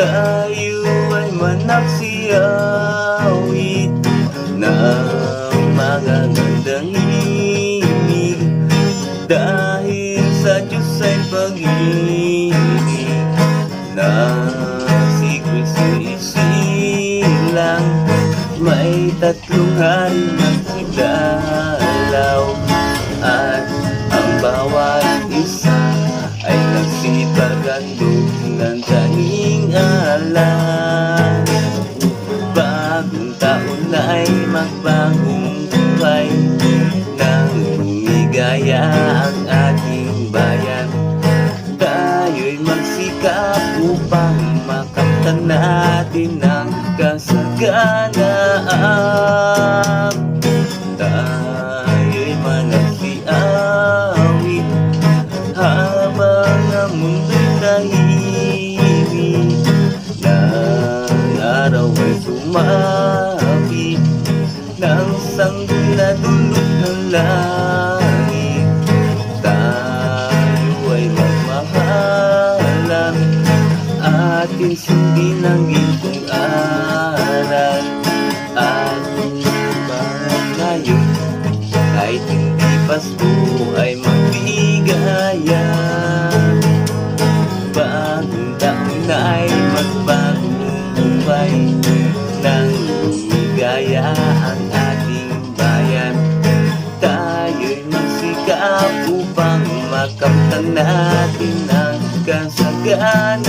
Tayo ay managsiyawit ng magagandang himig, dahil sa Diyos ay pag-ibig na si Kristo isilang. May tatlong hari nagsidalaw, at ang bawat isa ay nagsipagandog ng taning alam. Bagong taon ay magbagong buhay, nang lumigaya ang ating bayan. Tayo'y magsikap upang makamtan natin ang kasaganaan. Tayo'y managsiawit habang ang mundo'y tahimik, ng araw ay sumapit ng sanggol na dulot ng langit. Tayo ay magmahalan, atin sundin ang gintong aral, at ngayon kahit hindi Pasko ay magbigaya. Bagong taon ay magbagong buhay, nang lumigaya ang ating bayan. Tayo'y magsikap upang makamtan natin ang kasaganaan.